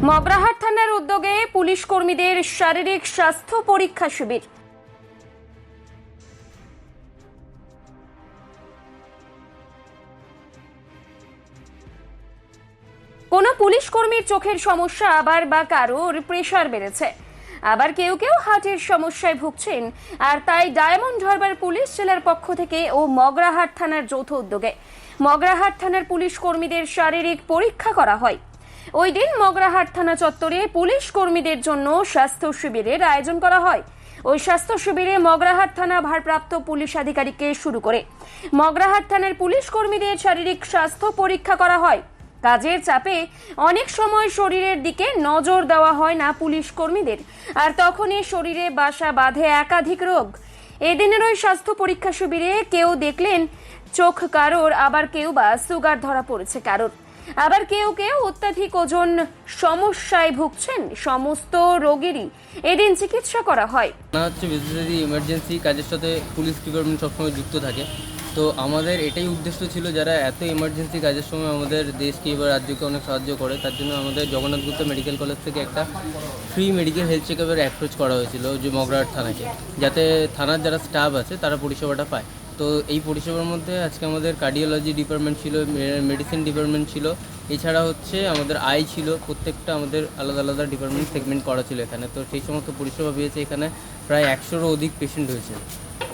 মগরাহাট থানার উদ্যোগে পুলিশ কর্মীদের শারীরিক স্বাস্থ্য পরীক্ষা শিবির। কোন পুলিশ কর্মীর চোখের সমস্যা, আবার বা কারোর প্রেসার বেড়েছে, আবার কেউ কেউ হার্টের সমস্যায় ভুগছেন, আর তাই ডায়মন্ড হারবার পুলিশ জেলার পক্ষ থেকে ও মগরাহাট থানার যৌথ উদ্যোগে মগরাহাট থানার পুলিশ কর্মীদের শারীরিক পরীক্ষা করা হয়। ওই দিন মগরাহাট থানা চত্বরে পুলিশ কর্মীদের জন্য স্বাস্থ্য শিবিরের আয়োজন করা হয়। ওই স্বাস্থ্য শিবিরে মগরাহাট থানা ভারপ্রাপ্ত পুলিশ আধিকারিককে শুরু করে মগরাহাট থানার পুলিশ কর্মীদের শারীরিক স্বাস্থ্য পরীক্ষা করা হয়। কাজের চাপে অনেক সময় শরীরের দিকে নজর দেওয়া হয় না পুলিশ কর্মীদের, আর তখনই শরীরে বাসা বাঁধে একাধিক রোগ। এদিনের ওই স্বাস্থ্য পরীক্ষা শিবিরে কেউ দেখলেন চোখ কারোর, আবার কেউ বা সুগার ধরা পড়েছে কারোর, আবার কেউ কেউ অত্যাধিক ওজন সমস্যায় ভুগছেন। সমস্ত রোগীরই এদিন চিকিৎসা করা হয়। বেসিক্যালি ইমার্জেন্সি কাজের সাথে পুলিশ ডিপার্টমেন্ট সবসময় যুক্ত থাকে, তো আমাদের এটাই উদ্দেশ্য ছিল যারা এত ইমার্জেন্সি কাজের সময় আমাদের দেশকে বা রাজ্যকে অনেক সাহায্য করে, তার জন্য আমাদের জগন্নাথ গুপ্ত মেডিকেল কলেজ থেকে একটা ফ্রি মেডিকেল হেলথ চেকআপের অ্যাপ্রোচ করা হয়েছিল যে মগরাহাট থানাকে, যাতে থানার যারা স্টাফ আছে তারা পরিষেবাটা পায়। তো এই পরিষেবার মধ্যে আজকে আমাদের কার্ডিওলজি ডিপার্টমেন্ট ছিল, মেডিসিন ডিপার্টমেন্ট ছিল, এছাড়া হচ্ছে আমাদের আই ছিল। প্রত্যেকটা আমাদের আলাদা আলাদা ডিপার্টমেন্ট সেগমেন্ট করা ছিল এখানে। তো সেই সমস্ত পরিষেবা পেয়েছে এখানে প্রায় 100-এরও অধিক পেশেন্ট হয়েছে।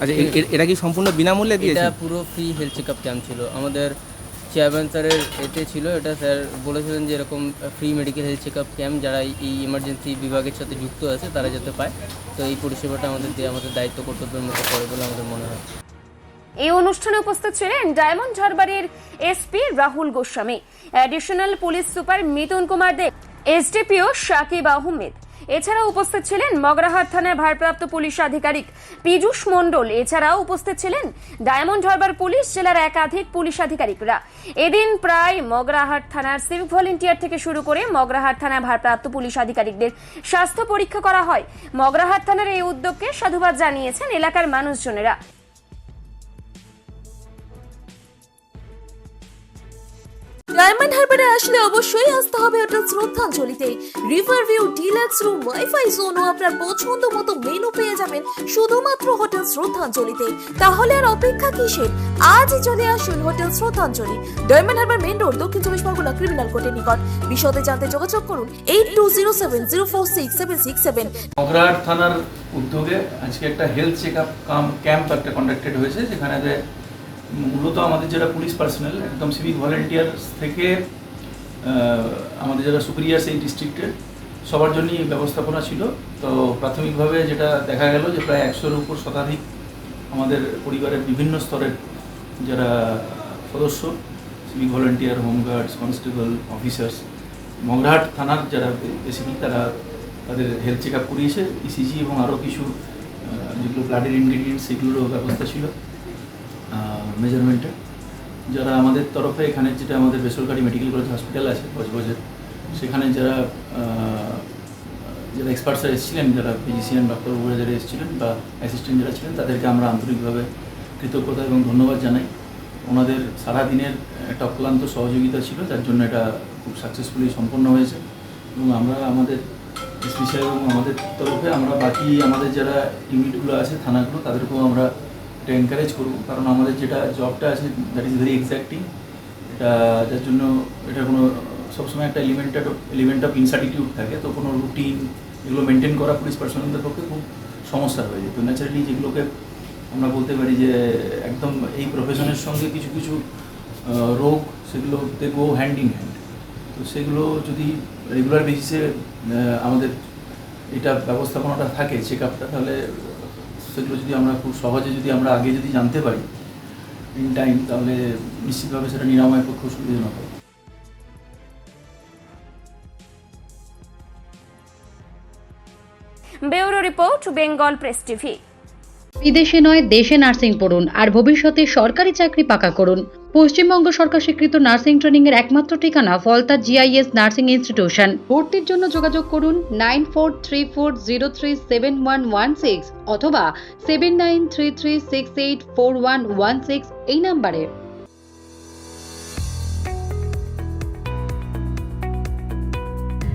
আচ্ছা, এটা কি সম্পূর্ণ বিনামূল্যে দিয়েছে? এটা পুরো ফ্রি হেলথ চেকআপ ক্যাম্প ছিল। আমাদের চেয়ারম্যান স্যারের এতে ছিল, এটা স্যার বলেছিলেন যে এরকম free medical health checkup camp যারা এই ইমার্জেন্সি বিভাগের সাথে যুক্ত আছে তারা যাতে পায়। তো এই পরিষেবাটা আমাদের দিয়ে আমাদের দায়িত্ব কর্তব্যের মধ্যে পড়ে বলে আমাদের মনে হয়। এই অনুষ্ঠানে উপস্থিত ছিলেন ডায়মন্ড হারবারের SP Rahul Goswami, additional police super Mithun Kumar Dev, SDPO Shakib Ahmed. এছাড়াও উপস্থিত ছিলেন মগরাহাট থানার ভারপ্রাপ্ত পুলিশ আধিকারিক পীযূষ মণ্ডল। এছাড়াও উপস্থিত ছিলেন ডায়মন্ড হারবার পুলিশ জেলার একাধিক পুলিশ আধিকারিকরা। এদিন প্রায় মগরাহাট থানার সিভিক ভলেন্টিয়ার থেকে শুরু করে মগরাহাট থানার ভারপ্রাপ্ত পুলিশ আধিকারিকদের স্বাস্থ্য পরীক্ষা করা হয়। মগরাহাট থানার এই উদ্যোগকে সাধুবাদ জানিয়েছেন এলাকার মানুষজনেরা। ডায়মন্ড হারবারে আসলে অবশ্যই আসতে হবে হোটেল শ্রদ্ধাঞ্জলিতে। River view, deluxe room, wifi zone ও আপনার পছন্দ মতো মেনু পেয়ে যাবেন শুধুমাত্র হোটেল শ্রদ্ধাঞ্জলিতে। তাহলে আর অপেক্ষা কিসের? আজই চলে আসুন হোটেল শ্রদ্ধাঞ্জলি, ডায়মন্ড হারবার মেইন রোড, দক্ষিণ 24 পরগনা, ক্রিমিনাল কোর্টের নিকট। বিশদে জানতে যোগাযোগ করুন 8207046767। মগরাহাট থানার উদ্যোগে আজকে একটা হেলথ চেকআপ ক্যাম্প একটা কন্ডাক্টেড হয়েছে, যেখানে মূলত আমাদের যারা পুলিশ পার্সোনাল একদম সিভিক ভলেন্টিয়ার্স থেকে আমাদের যারা সুপিরিয়ার্স এই ডিস্ট্রিক্টের সবার জন্যই ব্যবস্থাপনা ছিল। তো প্রাথমিকভাবে যেটা দেখা গেল যে প্রায় 100-এর উপর শতাধিক আমাদের পরিবারের বিভিন্ন স্তরের যারা সদস্য, civic volunteer, হোমগার্ডস, constable, officers, Magrahat থানার যারা বেসিক্যালি তারা তাদের হেলথ চেক আপ করিয়েছে। ইসিজি এবং আরও কিছু যেগুলো ব্লাডের ইনগ্রিডিয়েন্টস সেগুলোরও ব্যবস্থা ছিল মেজারমেন্টে। যারা আমাদের তরফে এখানে যেটা আমাদের বেসরকারি মেডিকেল কলেজ হসপিটাল আছে বজবজের, সেখানে যারা এক্সপার্টসরা এসেছিলেন, যারা ফিজিশিয়ান ডাক্তারবাবুরা যারা এসেছিলেন বা অ্যাসিস্ট্যান্ট যারা ছিলেন, তাদেরকে আমরা আন্তরিকভাবে কৃতজ্ঞতা এবং ধন্যবাদ জানাই। ওনাদের সারাদিনের একটা অক্লান্ত সহযোগিতা ছিল, যার জন্য এটা খুব সাকসেসফুলি সম্পন্ন হয়েছে। এবং আমরা আমাদের এসপি সাহেব এবং আমাদের তরফে আমরা বাকি আমাদের যারা ইউনিটগুলো আছে থানাগুলো, তাদেরকেও আমরা এটা এনকারেজ করবো, কারণ আমাদের যেটা জবটা আছে দ্যাট ইজ ভেরি এক্স্যাক্টিং। এটা যার জন্য এটা কোনো সবসময় একটা এলিমেন্ট অফ ইনসার্টিটিউড থাকে, তো কোনো রুটিন এগুলো মেনটেন করা পুলিশ পার্সোনালদের পক্ষে খুব সমস্যা হয়ে যায়। তো ন্যাচারালি যেগুলোকে আমরা বলতে পারি যে একদম এই প্রফেশনের সঙ্গে কিছু কিছু রোগ, সেগুলো দে গো হ্যান্ড ইন হ্যান্ড। তো সেগুলো যদি রেগুলার বেসিসে আমাদের এটা ব্যবস্থাপনাটা থাকে, চেক আপটা, তাহলে সেগুলো যদি আমরা খুব সহজে যদি আমরা আগে যদি জানতে পারি ইন টাইম, তাহলে নিশ্চিতভাবে সেটা নিরাময়ের পক্ষে সুবিধাজনক হবে। Bureau report, Bengal press TV. বিদেশে নয়, দেশে নার্সিং পড়ুন আর ভবিষ্যতে সরকারি চাকরি পাকা করুন। পশ্চিমবঙ্গ সরকার স্বীকৃত নার্সিং ট্রেনিং এর একমাত্র ঠিকানা ফলতা জিআইএস নার্সিং ইনস্টিটিউশন। ভর্তির জন্য যোগাযোগ করুন 9434037116 অথবা 7933684116 এই নাম্বারে।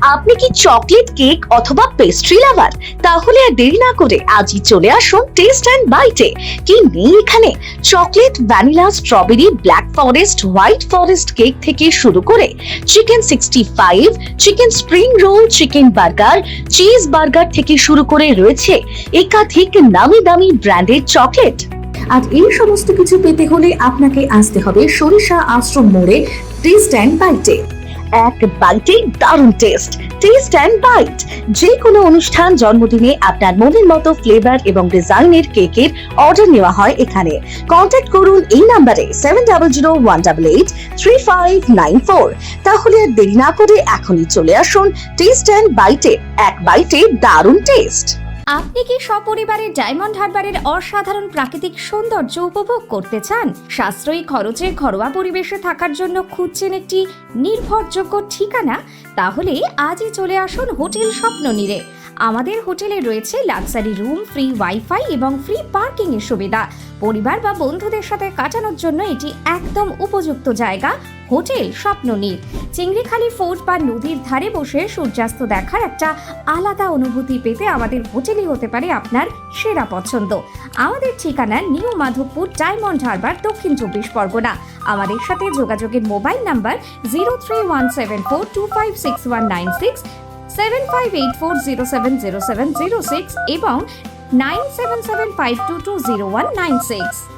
আপনি কি চকলেট কেক অথবা পেস্ট্রি লাভার? তাহলে আর দেরি না করে আজই চলে আসুন টেস্ট অ্যান্ড বাইটে। কি নেই এখানে? Chocolate, vanilla, strawberry, black forest, white forest cake থেকে শুরু করে chicken 65, chicken spring roll, chicken burger, cheese burger থেকে শুরু করে রয়েছে একাধিক নামি দামি ব্র্যান্ডের চকলেট। আর এই সমস্ত কিছু পেতে হলে আপনাকে আসতে হবে সরিষা আশ্রম মোড়ে টেস্ট অ্যান্ড বাইটে। এক বাইটে দারুণ টেস্ট। টেস্ট অ্যান্ড বাইট যে কোনো অনুষ্ঠান, জন্মদিনে আপনার মনের মতো ফ্লেভার এবং ডিজাইনের কেকের অর্ডার নেওয়া হয় এখানে। কন্ট্যাক্ট করুন এই নাম্বারে 7001883594। তাহলে আর দেরি না করে এখনই চলে আসুন টেস্ট অ্যান্ড বাইটে। এক বাইটে দারুণ টেস্ট। আপনি কি সপরিবারে ডায়মন্ড হারবারের অসাধারণ প্রাকৃতিক সৌন্দর্য উপভোগ করতে চান? সাশ্রয়ী খরচে ঘরোয়া পরিবেশে থাকার জন্য খুঁজছেন একটি নির্ভরযোগ্য ঠিকানা? তাহলে আজই চলে আসুন হোটেল স্বপ্ননীরে। আমাদের হোটেলে রয়েছে লাক্সারি রুম, ফ্রি ওয়াইফাই এবং ফ্রি পার্কিং এর সুবিধা। পরিবার বা বন্ধুদের সাথে কাটানোর জন্য এটি একদম উপযুক্ত জায়গা। হোটেল স্বপ্ননীর চিংড়িখালি ফোর্ট বা নদীর ধারে বসে সূর্যাস্ত দেখার একটা আলাদা অনুভূতি পেতে আমাদের হোটেলই হতে পারে আপনার সেরা পছন্দ। আমাদের ঠিকানা নিউ মাধবপুর, ডায়মন্ড হারবার, দক্ষিণ 24 পরগনা। আমাদের সাথে যোগাযোগের মোবাইল নাম্বার 031742566196, 7584070706 এবং 9775220196।